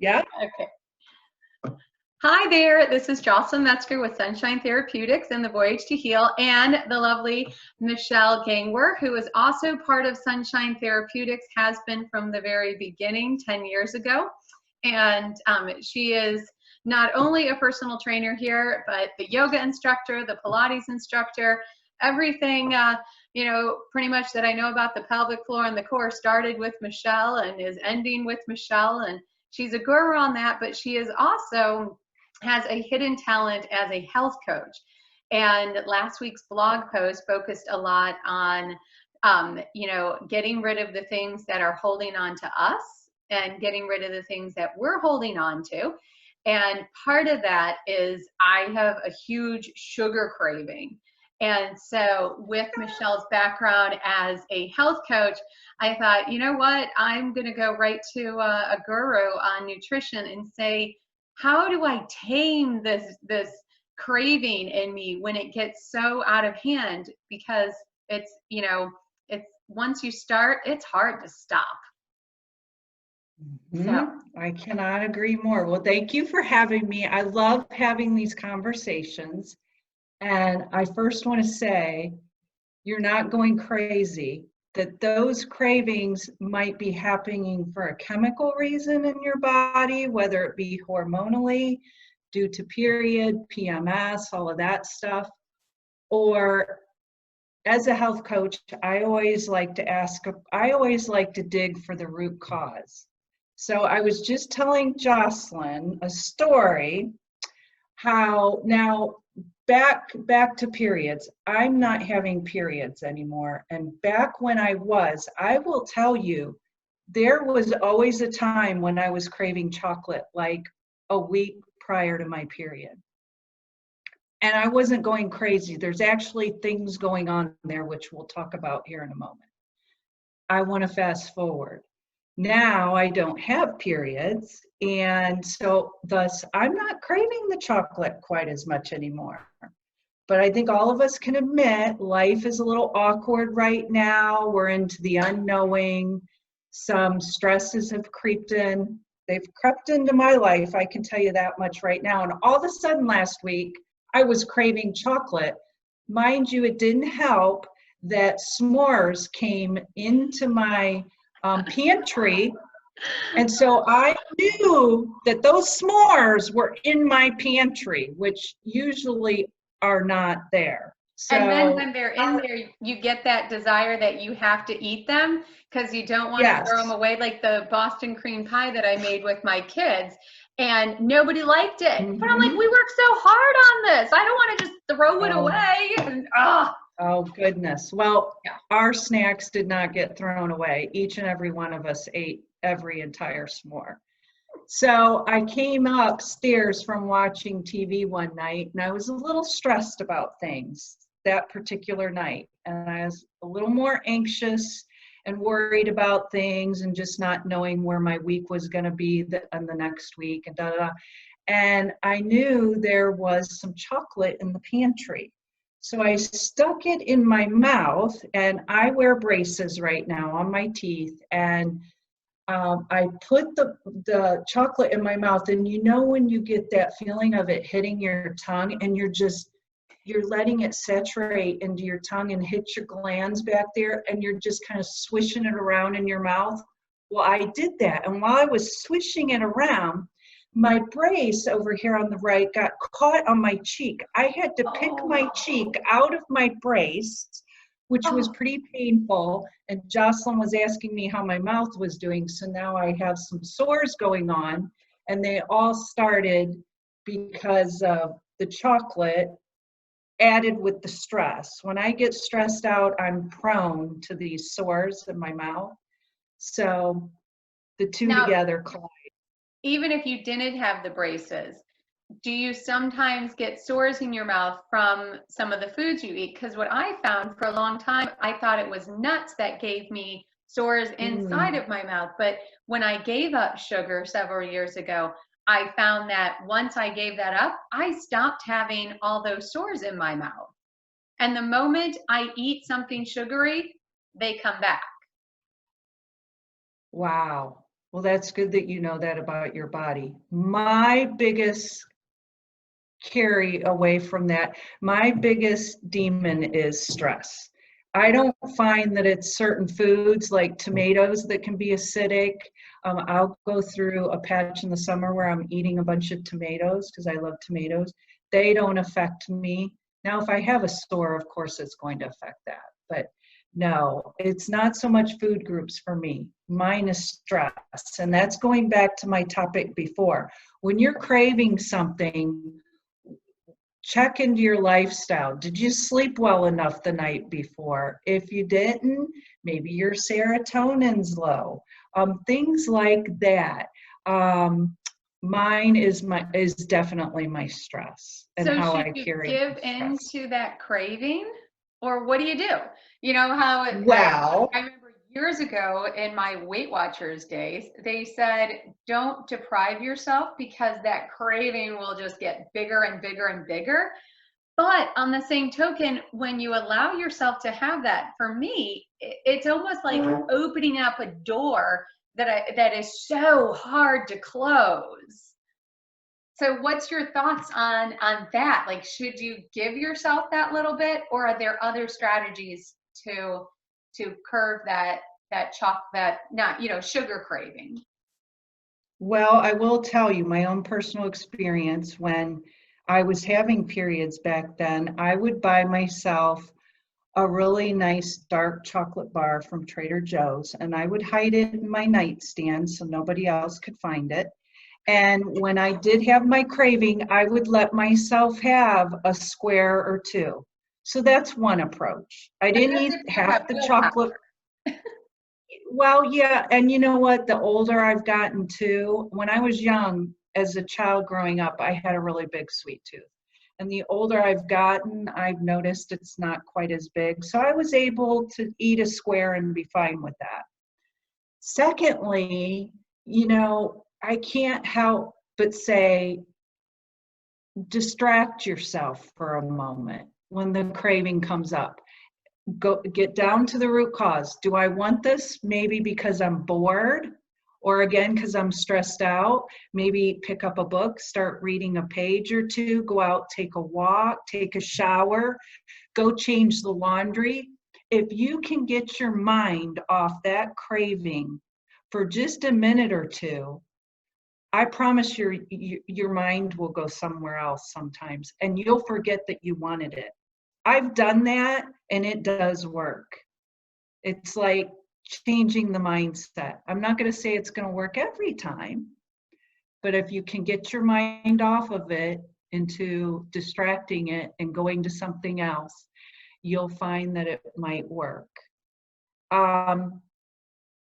Yeah. Okay. Hi there, this is Jocelyn Metzger with Sunshine Therapeutics and the Voyage to Heal, and the lovely Michele Gangwer, who is also part of Sunshine Therapeutics, has been from the very beginning 10 years ago. And she is not only a personal trainer here, but the yoga instructor, the Pilates instructor, everything, pretty much that I know about the pelvic floor and the core started with Michele and is ending with Michele. And she's a guru on that, but she is also has a hidden talent as a health coach. And last week's blog post focused a lot on, getting rid of the things that are holding on to us and getting rid of the things that we're holding on to. And part of that is I have a huge sugar craving. And so with Michele's background as a health coach, I thought, you know what, I'm going to go right to a guru on nutrition and say, how do I tame this craving in me when it gets so out of hand? Because it's once you start, it's hard to stop. So I cannot agree more. Well, thank you for having me. I love having these conversations. And I first want to say, you're not going crazy, that those cravings might be happening for a chemical reason in your body, whether it be hormonally, due to period, PMS, all of that stuff. Or as a health coach, I always like to dig for the root cause. So I was just telling Jocelyn a story, how now back to periods. I'm not having periods anymore. And back when I will tell you, there was always a time when I was craving chocolate, like a week prior to my period. And I wasn't going crazy. There's actually things going on there, which we'll talk about here in a moment. I want to fast forward. Now I don't have periods, and so thus I'm not craving the chocolate quite as much anymore. But I think all of us can admit life is a little awkward right now. We're into the unknowing. Some stresses have crept in. They've crept into my life, I can tell you that much right now. And all of a sudden last week, I was craving chocolate. Mind you, it didn't help that s'mores came into my pantry. And so I knew that those s'mores were in my pantry, which usually are not there. So, and then when they're in there, you get that desire that you have to eat them because you don't want to throw them away, like the Boston cream pie that I made with my kids. And nobody liked it. But I'm like, we worked so hard on this. I don't want to just throw it away. And, oh, goodness. Well, our snacks did not get thrown away. Each and every one of us ate every entire s'more. So I came upstairs from watching TV one night, and I was a little stressed about things that particular night. And I was a little more anxious and worried about things and just not knowing where my week was going to be on the next week and da-da-da. And I knew there was some chocolate in the pantry. So I stuck it in my mouth, and I wear braces right now on my teeth, and I put the chocolate in my mouth, and when you get that feeling of it hitting your tongue, and you're letting it saturate into your tongue and hit your glands back there, and you're just kind of swishing it around in your mouth. Well, I did that, and while I was swishing it around, my brace over here on the right got caught on my cheek. I had to pick my cheek out of my brace, which was pretty painful. And Jocelyn was asking me how my mouth was doing. So now I have some sores going on, and they all started because of the chocolate added with the stress. When I get stressed out, I'm prone to these sores in my mouth. So the two together collide. Even if you didn't have the braces, do you sometimes get sores in your mouth from some of the foods you eat? Because what I found for a long time, I thought it was nuts that gave me sores inside of my mouth. But when I gave up sugar several years ago, I found that once I gave that up, I stopped having all those sores in my mouth. And the moment I eat something sugary, they come back. Wow. Well, that's good that you know that about your body. My biggest carry away from that, my biggest demon is stress. I don't find that it's certain foods like tomatoes that can be acidic. I'll go through a patch in the summer where I'm eating a bunch of tomatoes because I love tomatoes. They don't affect me. Now, if I have a sore, of course, it's going to affect that. But no, it's not so much food groups for me. Mine is stress. And that's going back to my topic before. When you're craving something, check into your lifestyle. Did you sleep well enough the night before? If you didn't, maybe your serotonin's low. Things like that. Mine is definitely my stress and So how should I you carry give stress. into that craving, or what do you do? You know how Well, I remember years ago in my Weight Watchers days, they said, don't deprive yourself because that craving will just get bigger and bigger and bigger. But on the same token, when you allow yourself to have that, for me, it's almost like opening up a door that is so hard to close. So what's your thoughts on that? Like, should you give yourself that little bit, or are there other strategies to curb that sugar craving? well, I will tell you my own personal experience when I was having periods back then. I would buy myself a really nice dark chocolate bar from Trader Joe's, and I would hide it in my nightstand so nobody else could find it. And when I did have my craving, I would let myself have a square or two. So that's one approach. I But didn't that's eat if you half have the willpower. chocolate. Well, yeah, and you know what? The older I've gotten too, when I was young, as a child growing up, I had a really big sweet tooth. And the older I've gotten, I've noticed it's not quite as big. So I was able to eat a square and be fine with that. Secondly, I can't help but say, distract yourself for a moment when the craving comes up. Go get down to the root cause. Do I want this? Maybe because I'm bored, or again because I'm stressed out. Maybe pick up a book, start reading a page or two, go out, take a walk, take a shower, go change the laundry. If you can get your mind off that craving for just a minute or two, I promise your mind will go somewhere else sometimes, and you'll forget that you wanted it. I've done that, and it does work. It's like changing the mindset. I'm not going to say it's going to work every time, but if you can get your mind off of it into distracting it and going to something else, you'll find that it might work.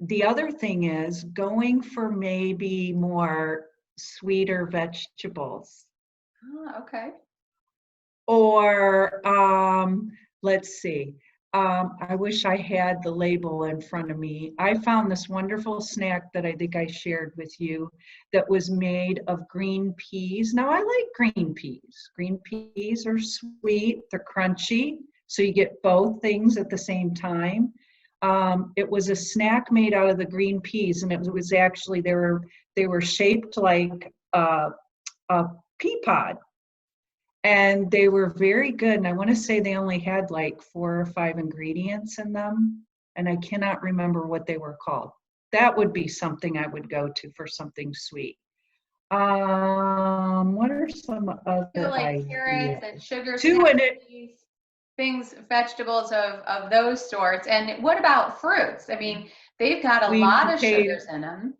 The other thing is going for maybe more sweeter vegetables. Oh, okay. Or let's see. I wish I had the label in front of me. I found this wonderful snack that I think I shared with you that was made of green peas. Now, I like green peas. Green peas are sweet, they're crunchy, so you get both things at the same time. It was a snack made out of the green peas, and it was actually, they were shaped like a pea pod. And they were very good. And I want to say they only had like 4 or 5 ingredients in them. And I cannot remember what they were called. That would be something I would go to for something sweet. What are some So other like ideas? carrots and sugar It. things, vegetables of those sorts. And what about fruits? I mean, they've got a Sweet lot of potato. sugars in them.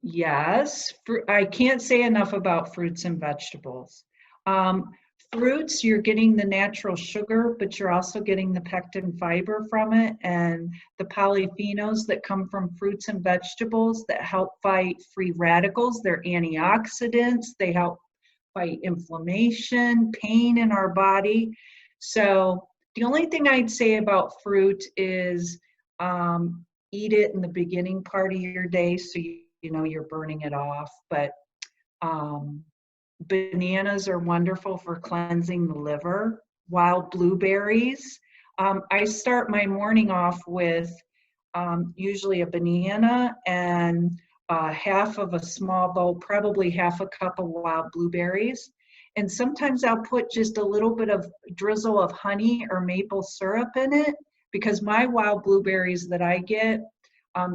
Yes, I can't say enough about fruits and vegetables. Um, Fruits, you're getting the natural sugar, but you're also getting the pectin fiber from it and the polyphenols that come from fruits and vegetables that help fight free radicals. They're antioxidants. They help fight inflammation, pain in our body. So the only thing I'd say about fruit is eat it in the beginning part of your day so you know you're burning it off. But bananas are wonderful for cleansing the liver. Wild blueberries. I start my morning off with usually a banana and half of a small bowl, probably half a cup of wild blueberries. And sometimes I'll put just a little bit of drizzle of honey or maple syrup in it, because my wild blueberries that I get,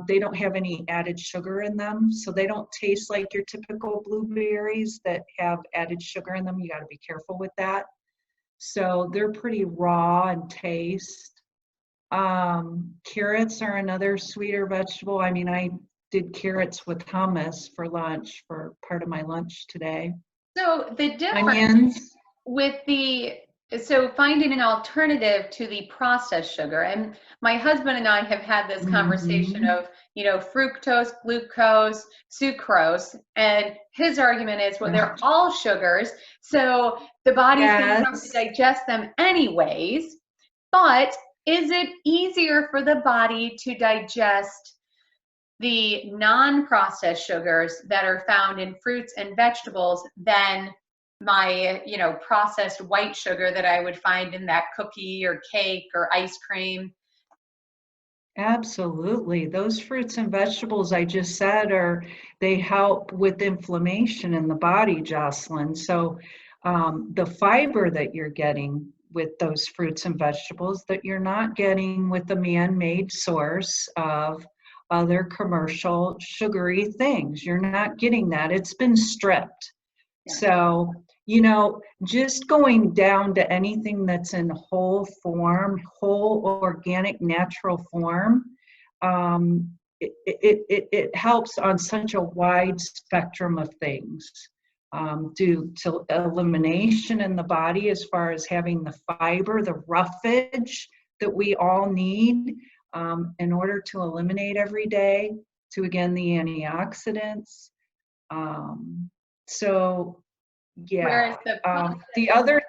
they don't have any added sugar in them. So they don't taste like your typical blueberries that have added sugar in them. You got to be careful with that. So they're pretty raw in taste. Carrots are another sweeter vegetable. I mean, I did carrots with hummus for lunch, for part of my lunch today. So the difference Onions. with so finding an alternative to the processed sugar, and my husband and I have had this conversation of, fructose, glucose, sucrose, and his argument is, well, they're all sugars, so the body's going to have to digest them anyways. But is it easier for the body to digest the non-processed sugars that are found in fruits and vegetables than my, processed white sugar that I would find in that cookie or cake or ice cream? Absolutely. Those fruits and vegetables I just said they help with inflammation in the body, Jocelyn. So the fiber that you're getting with those fruits and vegetables that you're not getting with the man-made source of other commercial sugary things. You're not getting that. It's been stripped. Yeah. So, just going down to anything that's in whole form, whole organic, natural form, it helps on such a wide spectrum of things. Due to elimination in the body, as far as having the fiber, the roughage that we all need in order to eliminate every day, to again the antioxidants. So yeah. Whereas the other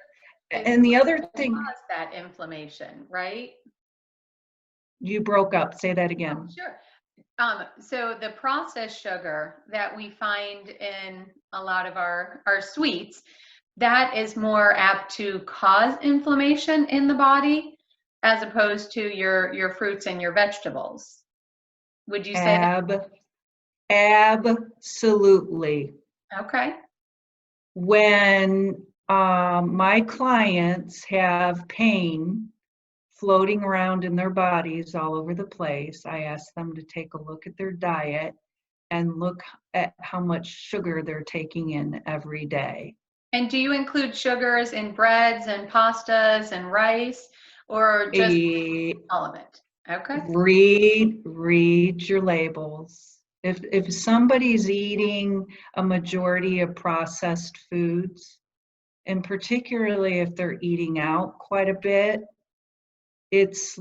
thing, cause that inflammation, right? You broke up. Say that again. Oh, sure. So the processed sugar that we find in a lot of our sweets, that is more apt to cause inflammation in the body as opposed to your fruits and your vegetables. Would you say that? Absolutely. Okay. When my clients have pain floating around in their bodies all over the place, I ask them to take a look at their diet and look at how much sugar they're taking in every day. And do you include sugars in breads and pastas and rice, or just all of it? Okay. Read your labels. If somebody's eating a majority of processed foods, and particularly if they're eating out quite a bit, it's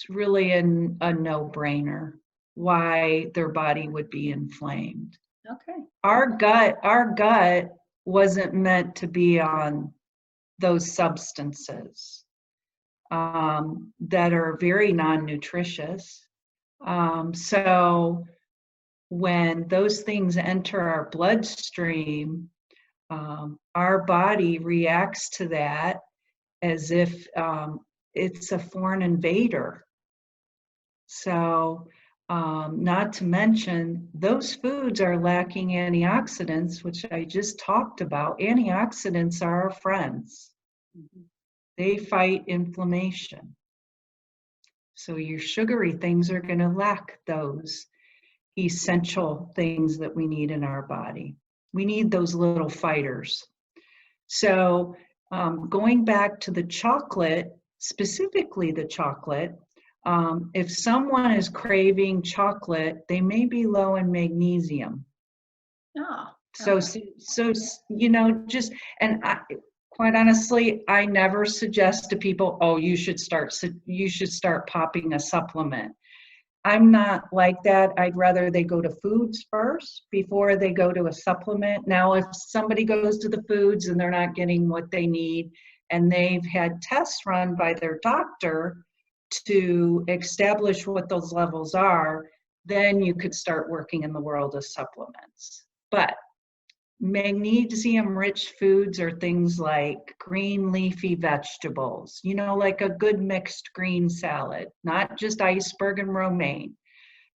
really a no-brainer why their body would be inflamed. Okay. Our gut wasn't meant to be on those substances that are very non-nutritious. So when those things enter our bloodstream, our body reacts to that as if it's a foreign invader. So not to mention, those foods are lacking antioxidants, which I just talked about. Antioxidants are our friends. Mm-hmm. They fight inflammation. So your sugary things are going to lack those essential things that we need in our body. We need those little fighters. So going back to the chocolate, specifically the chocolate, if someone is craving chocolate, they may be low in magnesium. Oh. Okay. So quite honestly, I never suggest to people, oh, you should start popping a supplement. I'm not like that. I'd rather they go to foods first before they go to a supplement. Now, if somebody goes to the foods and they're not getting what they need, and they've had tests run by their doctor to establish what those levels are, then you could start working in the world of supplements. But magnesium-rich foods are things like green leafy vegetables, like a good mixed green salad, not just iceberg and romaine,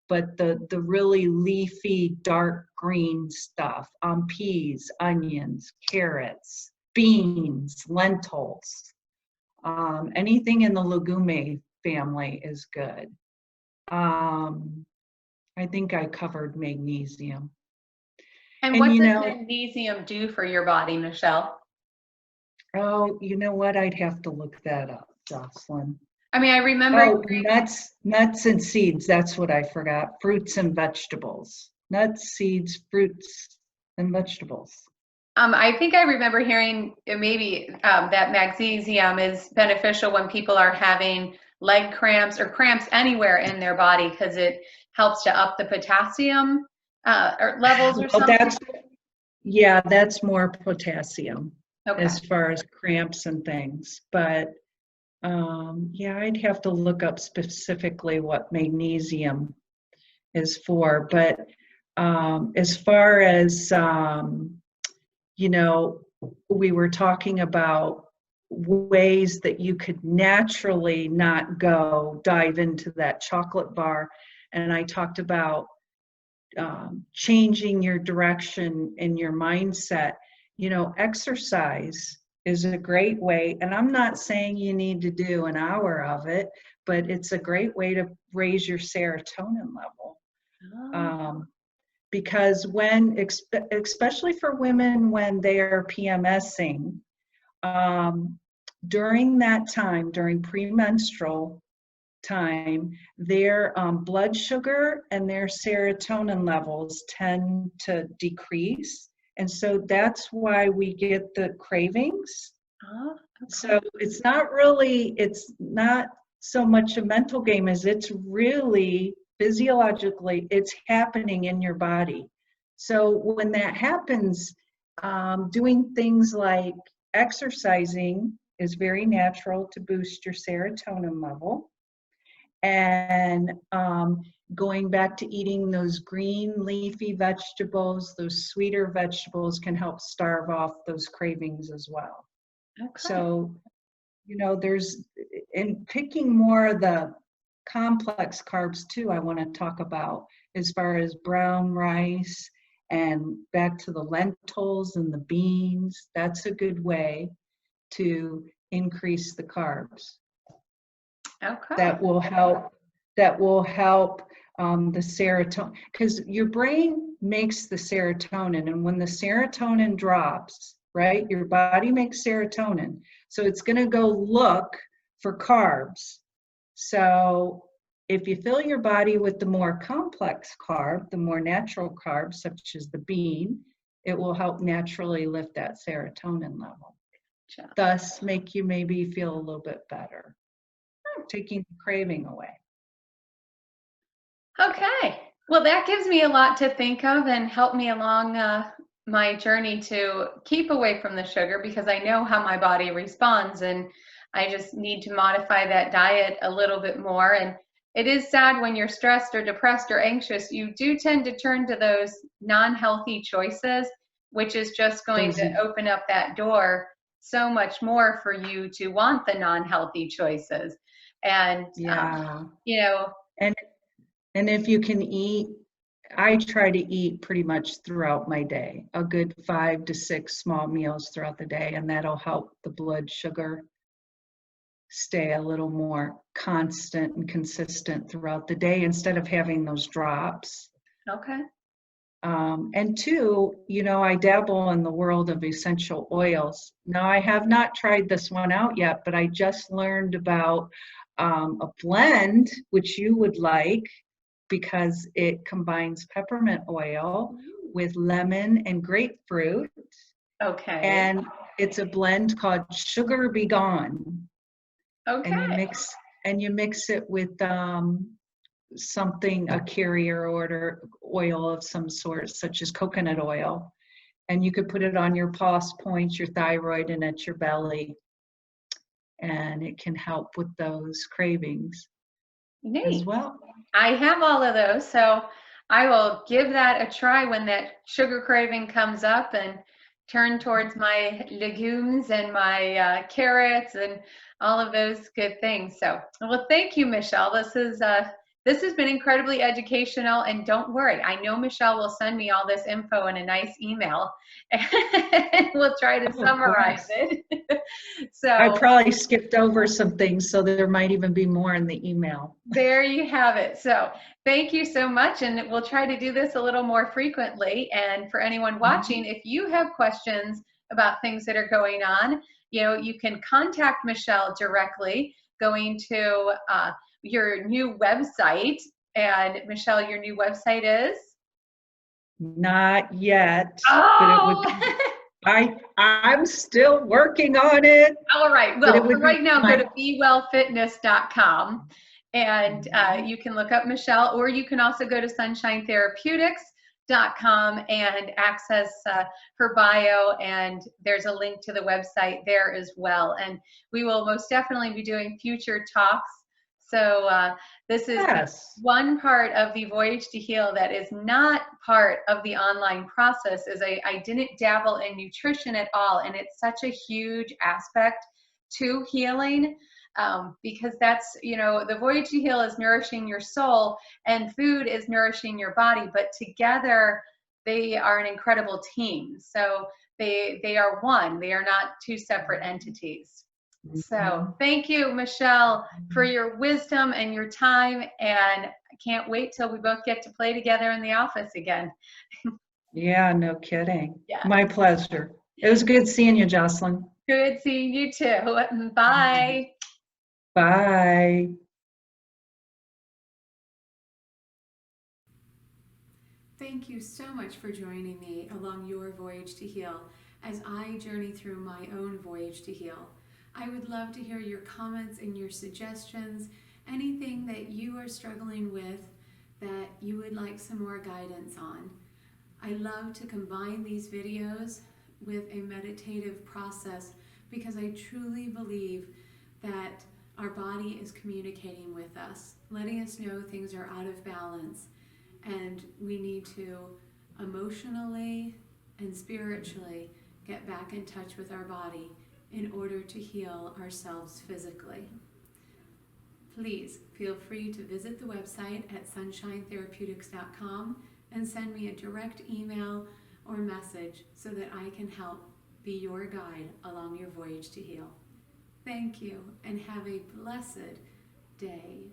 but the really leafy dark green stuff, peas, onions, carrots, beans, lentils. Anything in the legume family is good. I think I covered magnesium. And what does magnesium do for your body, Michele? Oh, you know what? I'd have to look that up, Jocelyn. I mean, I remember. Nuts and seeds. That's what I forgot. Fruits and vegetables. Nuts, seeds, fruits, and vegetables. I think I remember hearing maybe that magnesium is beneficial when people are having leg cramps or cramps anywhere in their body because it helps to up the potassium or levels or something. That's more potassium as far as cramps and things. But I'd have to look up specifically what magnesium is for. But as far as we were talking about ways that you could naturally not dive into that chocolate bar. And I talked about changing your direction and your mindset. Exercise is a great way. And I'm not saying you need to do an hour of it, but it's a great way to raise your serotonin level. Because especially for women when they are PMSing, during that time, during premenstrual time, their blood sugar and their serotonin levels tend to decrease. And so that's why we get the cravings. So it's not so much a mental game as it's really physiologically, it's happening in your body. So when that happens, doing things like exercising is very natural to boost your serotonin level. And going back to eating those green leafy vegetables, those sweeter vegetables can help starve off those cravings as well. So, in picking more of the complex carbs too, I want to talk about as far as brown rice and back to the lentils and the beans. That's a good way to increase the carbs. That will help the serotonin, because your brain makes the serotonin, and when the serotonin drops, right, your body makes serotonin, so it's going to go look for carbs. So if you fill your body with the more complex carb, the more natural carbs, such as the bean, it will help naturally lift that serotonin level, thus make you maybe feel a little bit better, taking the craving away. Okay, well, that gives me a lot to think of and help me along my journey to keep away from the sugar, because I know how my body responds, and I just need to modify that diet a little bit more. And it is sad when you're stressed or depressed or anxious, you do tend to turn to those non-healthy choices, which is just going to open up that door so much more for you to want the non-healthy choices. And, and if you can eat, I try to eat pretty much throughout my day, a good 5 to 6 small meals throughout the day, and that'll help the blood sugar stay a little more constant and consistent throughout the day instead of having those drops. And two, I dabble in the world of essential oils. Now, I have not tried this one out yet, but I just learned about a blend, which you would like, because it combines peppermint oil with lemon and grapefruit. And it's a blend called Sugar Be Gone. And you mix it with a carrier oil of some sort, such as coconut oil. And you could put it on your pulse points, your thyroid, and at your belly. And it can help with those cravings as well. I have all of those. So I will give that a try when that sugar craving comes up, and turn towards my legumes and my carrots and all of those good things. So, well, thank you, Michele. This has been incredibly educational, and don't worry, I know Michele will send me all this info in a nice email, and we'll try to summarize it. So I probably skipped over some things, so there might even be more in the email. there you have it. So thank you so much, and we'll try to do this a little more frequently. And for anyone watching, if you have questions about things that are going on, you can contact Michele directly, going to your new website. And Michele, your new website is? Not yet, Oh! but it would. I'm still working on it. All right. Well, for right now, go to bewellfitness.com, and you can look up Michele, or you can also go to sunshinetherapeutics.com and access her bio, and there's a link to the website there as well. And we will most definitely be doing future talks. So this is one part of the Voyage to Heal that is not part of the online process, is I didn't dabble in nutrition at all, and it's such a huge aspect to healing, because that's, the Voyage to Heal is nourishing your soul, and food is nourishing your body, but together they are an incredible team. So they are one. They are not two separate entities. So thank you, Michele, for your wisdom and your time, and I can't wait till we both get to play together in the office again. Yeah, no kidding. Yeah. My pleasure. It was good seeing you, Jocelyn. Good seeing you too. Bye. Bye. Thank you so much for joining me along your voyage to heal as I journey through my own voyage to heal. I would love to hear your comments and your suggestions, anything that you are struggling with that you would like some more guidance on. I love to combine these videos with a meditative process because I truly believe that our body is communicating with us, letting us know things are out of balance, and we need to emotionally and spiritually get back in touch with our body in order to heal ourselves physically. Please feel free to visit the website at sunshinetherapeutics.com and send me a direct email or message so that I can help be your guide along your voyage to heal. Thank you, and have a blessed day.